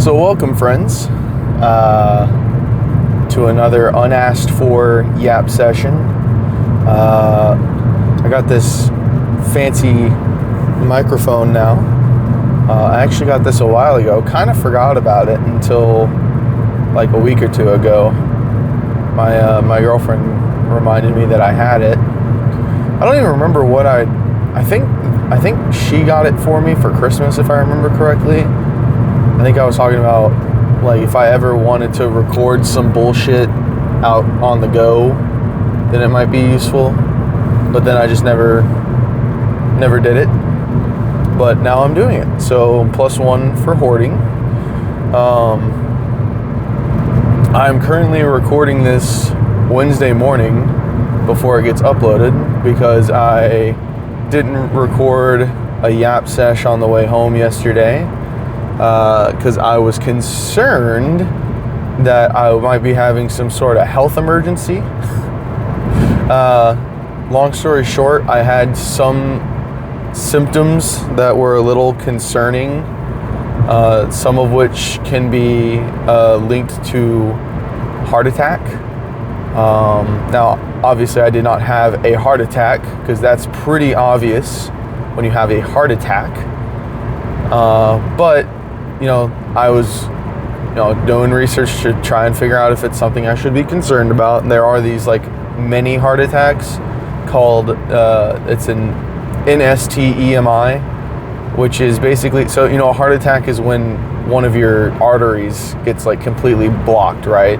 So welcome, friends, to another unasked for yap session. I got this fancy microphone now. I actually got this a while ago. Kind of forgot about it until like a week or two ago. My girlfriend reminded me that I had it. I don't even remember what I think she got it for me for Christmas, if I remember correctly. I think I was talking about, like, if I ever wanted to record some bullshit out on the go, then it might be useful. But then I just never did it. But now I'm doing it. So, +1 for hoarding. I'm currently recording this Wednesday morning before it gets uploaded because I didn't record a yap sesh on the way home yesterday. Because I was concerned that I might be having some sort of health emergency. Long story short, I had some symptoms that were a little concerning, some of which can be linked to heart attack. Now, obviously, I did not have a heart attack because that's pretty obvious when you have a heart attack. But I was, doing research to try and figure out if it's something I should be concerned about. And there are these like mini heart attacks called, it's an NSTEMI, which is basically, so, a heart attack is when one of your arteries gets like completely blocked, right?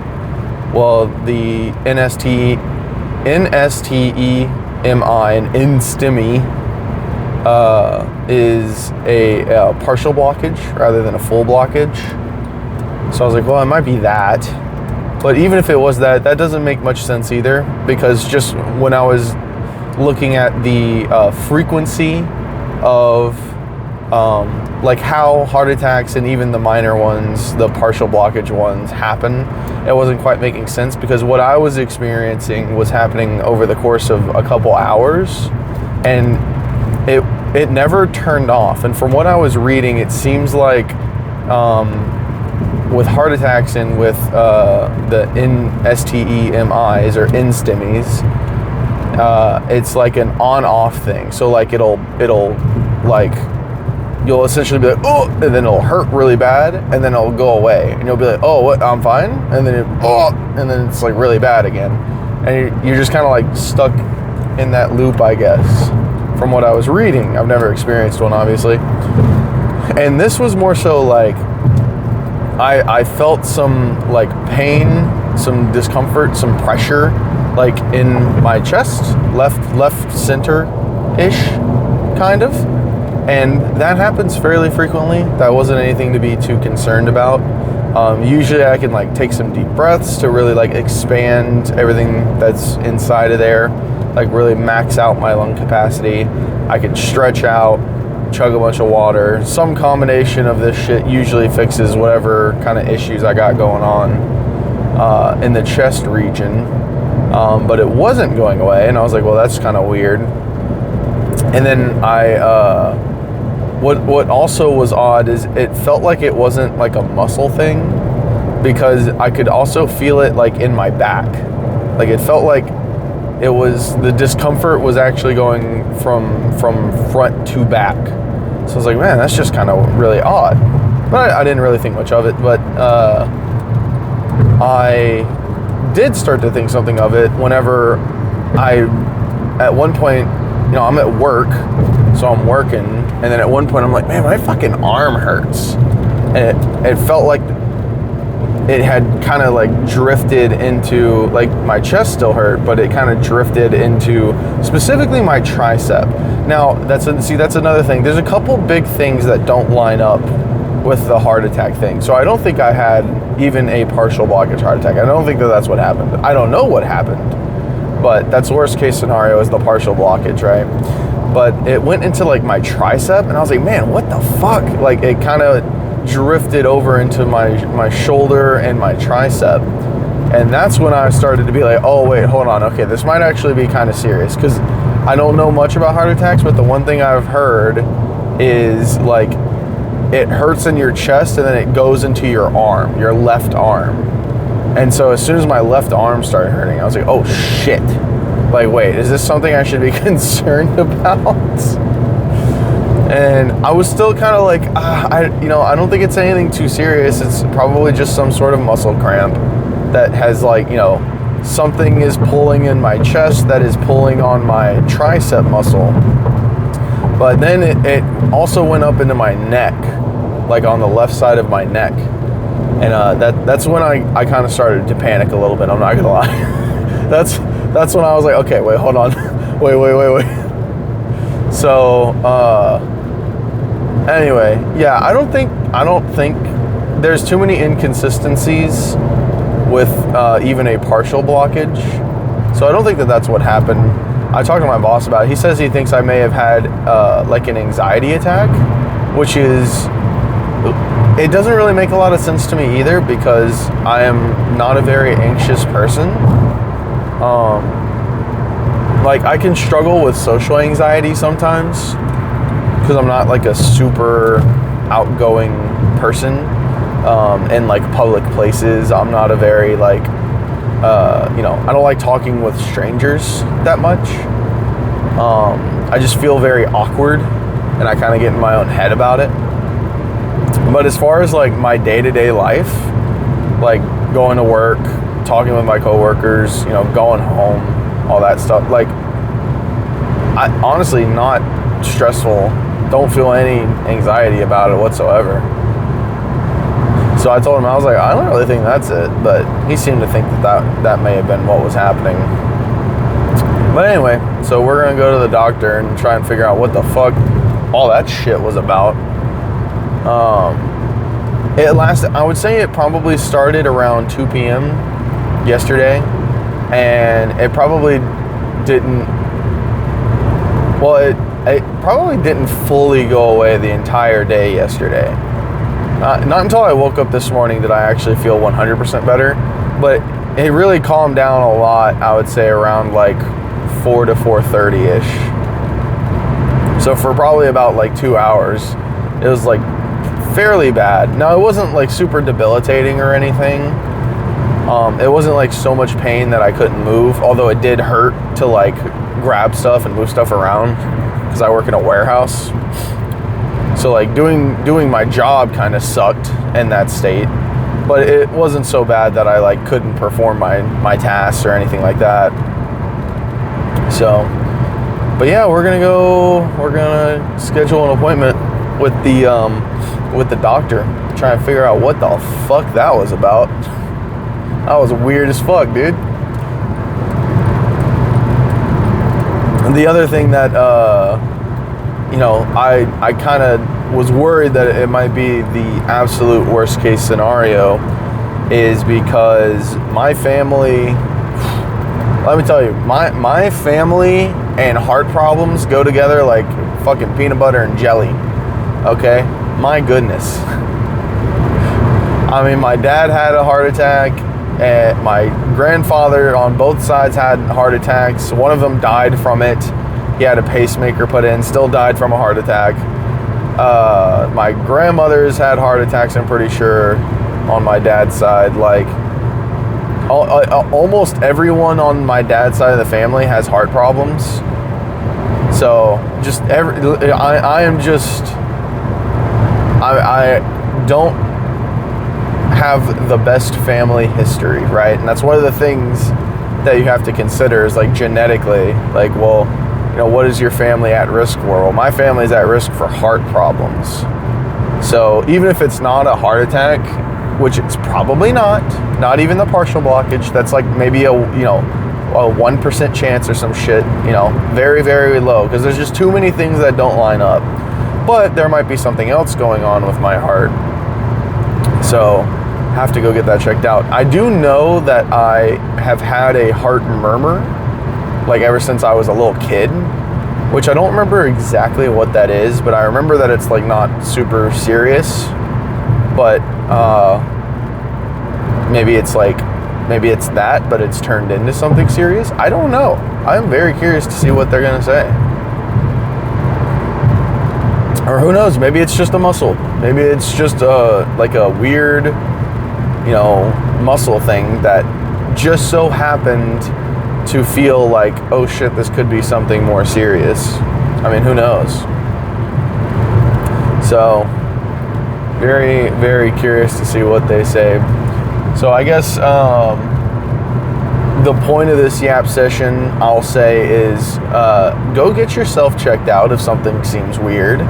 Well, the NSTEMI and NSTEMI is a partial blockage rather than a full blockage. So I was like, well, it might be that. But even if it was that, that doesn't make much sense either, because just when I was looking at the frequency of like how heart attacks and even the minor ones, the partial blockage ones, happen, it wasn't quite making sense, because what I was experiencing was happening over the course of a couple hours, and it never turned off. And from what I was reading, it seems like with heart attacks and with the NSTEMIs or NSTEMIs, it's like an on-off thing. So like it'll like, you'll essentially be like, oh, and then it'll hurt really bad, and then it'll go away, and you'll be like, oh, what, I'm fine, and then and then it's like really bad again, and you're just kind of like stuck in that loop, I guess. From what I was reading, I've never experienced one, obviously. And this was more so like, I felt some like pain, some discomfort, some pressure, like in my chest, left center-ish, kind of. And that happens fairly frequently. That wasn't anything to be too concerned about. Usually I can like take some deep breaths to really like expand everything that's inside of there, like really max out my lung capacity. I could stretch out, chug a bunch of water. Some combination of this shit usually fixes whatever kind of issues I got going on in the chest region. But it wasn't going away, and I was like, well, that's kind of weird. And then what also was odd is it felt like it wasn't like a muscle thing, because I could also feel it like in my back. Like it felt like it was, the discomfort was actually going from front to back. So I was like, man, that's just kind of really odd. But I didn't really think much of it. But I did start to think something of it whenever at one point, I'm at work, so I'm working, and then at one point I'm like, man, my fucking arm hurts. And it felt like it had kind of like drifted into, like, my chest still hurt, but it kind of drifted into specifically my tricep. Now, that's another thing. There's a couple big things that don't line up with the heart attack thing. So I don't think I had even a partial blockage heart attack. I don't think that's what happened. I don't know what happened, but that's worst case scenario is the partial blockage, right? But it went into like my tricep, and I was like, man, what the fuck? Like it kind of drifted over into my shoulder and my tricep. And that's when I started to be like, oh wait, hold on, okay, this might actually be kind of serious, because I don't know much about heart attacks, but the one thing I've heard is like it hurts in your chest and then it goes into your arm, your left arm. And so as soon as my left arm started hurting, I was like, oh shit. Like, wait, is this something I should be concerned about? And I was still kind of like, I don't think it's anything too serious. It's probably just some sort of muscle cramp that has like, something is pulling in my chest that is pulling on my tricep muscle. But then it also went up into my neck, like on the left side of my neck. And that's when I kind of started to panic a little bit, I'm not gonna lie. That's when I was like, okay, wait, hold on. wait. So, anyway, yeah, I don't think there's too many inconsistencies with even a partial blockage. So I don't think that's what happened. I talked to my boss about it. He says he thinks I may have had like an anxiety attack, which is, it doesn't really make a lot of sense to me either because I am not a very anxious person. Like I can struggle with social anxiety sometimes because I'm not like a super outgoing person in like public places. I'm not a very like, I don't like talking with strangers that much. I just feel very awkward and I kind of get in my own head about it. But as far as like my day-to-day life, like going to work, talking with my coworkers, going home, all that stuff, like I honestly not stressful, don't feel any anxiety about it whatsoever. So I told him, I was like, I don't really think that's it, but he seemed to think that may have been what was happening. But anyway, so we're gonna go to the doctor and try and figure out what the fuck all that shit was about. It lasted, I would say it probably started around 2 p.m. yesterday, and it probably didn't, well, it probably didn't fully go away the entire day yesterday. Not until I woke up this morning did I actually feel 100% better, but it really calmed down a lot, I would say around like 4 to 4:30-ish. So for probably about like 2 hours, it was like fairly bad. Now it wasn't like super debilitating or anything. It wasn't like so much pain that I couldn't move, although it did hurt to like grab stuff and move stuff around because I work in a warehouse. So like doing my job kind of sucked in that state, but it wasn't so bad that I like couldn't perform my tasks or anything like that. So, but yeah, we're gonna schedule an appointment with the doctor, try and figure out what the fuck that was about. That was weird as fuck, dude. And the other thing that I kind of was worried that it might be the absolute worst case scenario is because my family, let me tell you, my family and heart problems go together like fucking peanut butter and jelly. Okay? My goodness. I mean, my dad had a heart attack, and my grandfather on both sides had heart attacks. One of them died from it. He had a pacemaker put in, still died from a heart attack. My grandmother's had heart attacks, I'm pretty sure, on my dad's side. Like, almost everyone on my dad's side of the family has heart problems. So, I don't have the best family history, right? And that's one of the things that you have to consider is like genetically, like, well, what is your family at risk for? Well, my family is at risk for heart problems. So even if it's not a heart attack, which it's probably not even the partial blockage, that's like maybe a 1% chance or some shit, very, very low, because there's just too many things that don't line up. But there might be something else going on with my heart. So have to go get that checked out. I do know that I have had a heart murmur like ever since I was a little kid, which I don't remember exactly what that is, but I remember that it's like not super serious, but maybe it's that, but it's turned into something serious. I don't know. I'm very curious to see what they're gonna say. Or who knows, maybe it's just a muscle. Maybe it's just like a weird, muscle thing that just so happened to feel like, oh shit, this could be something more serious. I mean, who knows? So, very, very curious to see what they say. So I guess the point of this yap session, I'll say, is go get yourself checked out if something seems weird.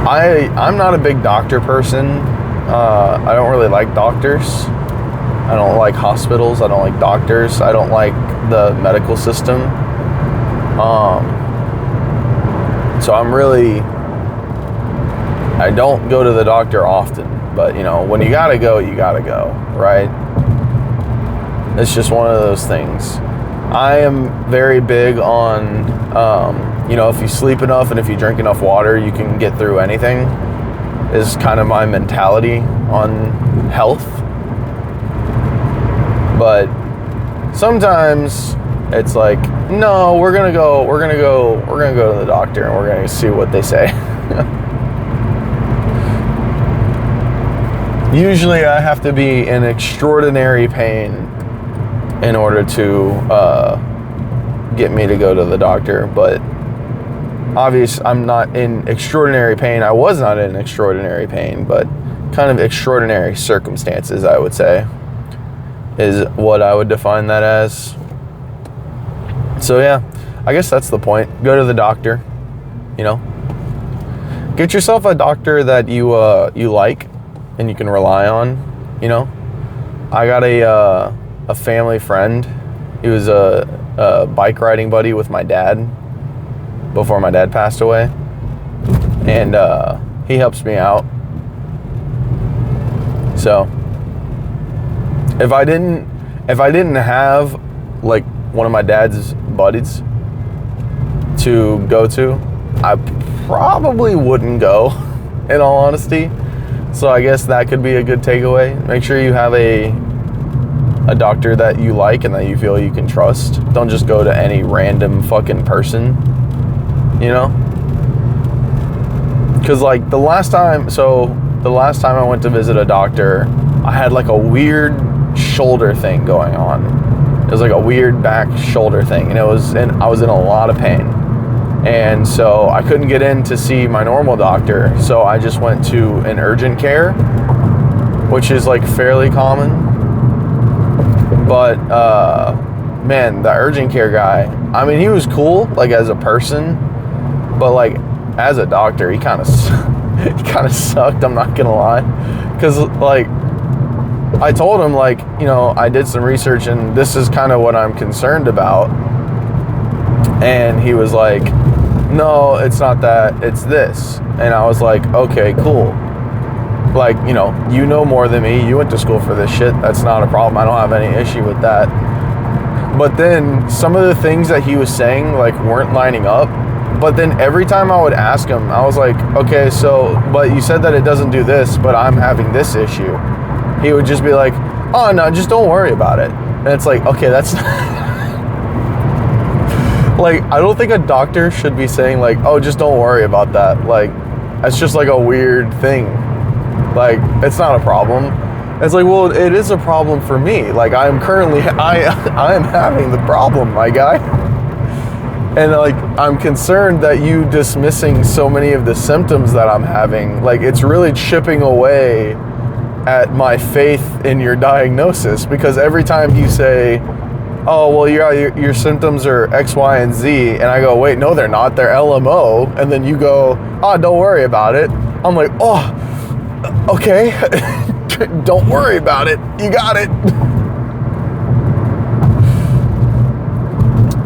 I'm not a big doctor person. I don't really like doctors. I don't like hospitals. I don't like doctors. I don't like the medical system. So I don't go to the doctor often, but when you gotta go, you gotta go, right? It's just one of those things. I am very big on, if you sleep enough and if you drink enough water, you can get through anything, is kind of my mentality on health. But sometimes it's like, no, we're gonna go to the doctor and we're gonna see what they say. Usually I have to be in extraordinary pain in order to get me to go to the doctor, but obviously I'm not in extraordinary pain. I was not in extraordinary pain, but kind of extraordinary circumstances, I would say, is what I would define that as. So yeah, I guess that's the point. Go to the doctor, get yourself a doctor that you like and you can rely on. I got a family friend. He was a bike riding buddy with my dad before my dad passed away, and he helps me out. So if I didn't have like one of my dad's buddies to go to, I probably wouldn't go, in all honesty. So I guess that could be a good takeaway. Make sure you have a doctor that you like and that you feel you can trust. Don't just go to any random fucking person, because like the last time I went to visit a doctor, I had like a weird shoulder thing going on. It was like a weird back shoulder thing, and I was in a lot of pain. And so I couldn't get in to see my normal doctor, so I just went to an urgent care, which is like fairly common. But man, the urgent care guy, I mean, he was cool like as a person, but like as a doctor, he kind of sucked, I'm not gonna lie. Because like I told him, like, I did some research and this is kind of what I'm concerned about. And he was like, no, it's not that, it's this. And I was like, okay, cool. Like, you know more than me. You went to school for this shit. That's not a problem. I don't have any issue with that. But then some of the things that he was saying, like, weren't lining up. But then every time I would ask him, I was like, okay, so, but you said that it doesn't do this, but I'm having this issue. He would just be like, oh, no, just don't worry about it. And it's like, okay, that's... like, I don't think a doctor should be saying, like, oh, just don't worry about that. Like, that's just, like, a weird thing. Like, it's not a problem. It's like, well, it is a problem for me. Like, I am having the problem, my guy. And, like, I'm concerned that you dismissing so many of the symptoms that I'm having, like, it's really chipping away at my faith in your diagnosis, because every time you say, oh, well, your symptoms are X, Y, and Z, and I go, wait, no, they're not, they're LMO, and then you go, oh, don't worry about it. I'm like, oh, okay, don't worry about it, you got it.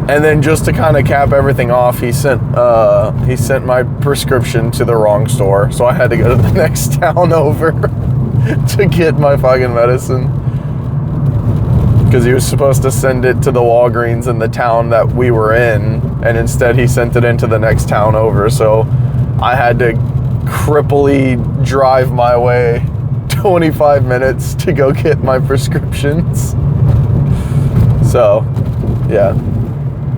And then just to kind of cap everything off, he sent my prescription to the wrong store, so I had to go to the next town over to get my fucking medicine, because he was supposed to send it to the Walgreens in the town that we were in, and instead he sent it into the next town over, so I had to cripply drive my way 25 minutes to go get my prescriptions. So yeah,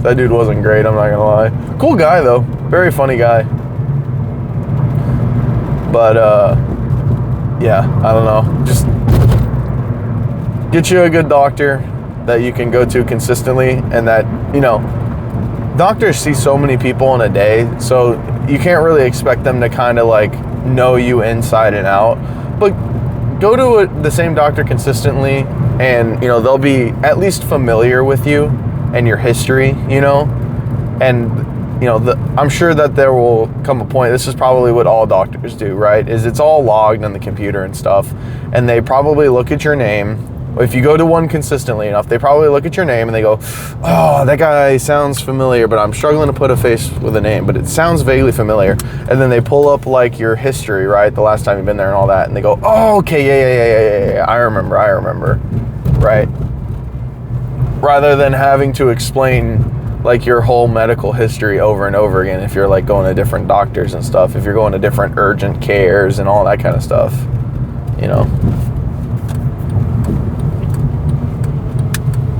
That dude wasn't great, I'm not gonna lie. Cool guy though, very funny guy. But yeah, I don't know. Just get you a good doctor that you can go to consistently, and that, you know, doctors see so many people in a day, so you can't really expect them to kind of like know you inside and out. But go to the same doctor consistently, and you know, they'll be at least familiar with you and your history, you know. And you know, I'm sure that there will come a point, this is probably what all doctors do, right, is it's all logged in the computer and stuff, and they probably look at your name. If you go to one consistently enough, they probably look at your name and they go, oh, that guy sounds familiar, but I'm struggling to put a face with a name, but it sounds vaguely familiar. And then they pull up like your history, right, the last time you've been there and all that, and they go, oh, okay, yeah, I remember, right? Rather than having to explain like your whole medical history over and over again if you're like going to different doctors and stuff, if you're going to different urgent cares and all that kind of stuff, you know.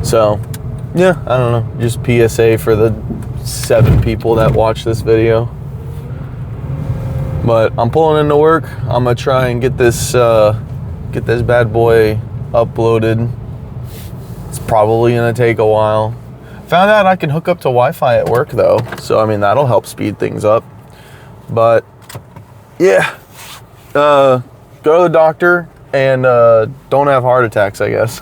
So, yeah, I don't know, just PSA for the 7 people that watch this video. But I'm pulling into work. I'm gonna try and get this bad boy uploaded. It's probably gonna take a while. Found out I can hook up to Wi-Fi at work though, so I mean that'll help speed things up. But yeah, go to the doctor and don't have heart attacks, I guess.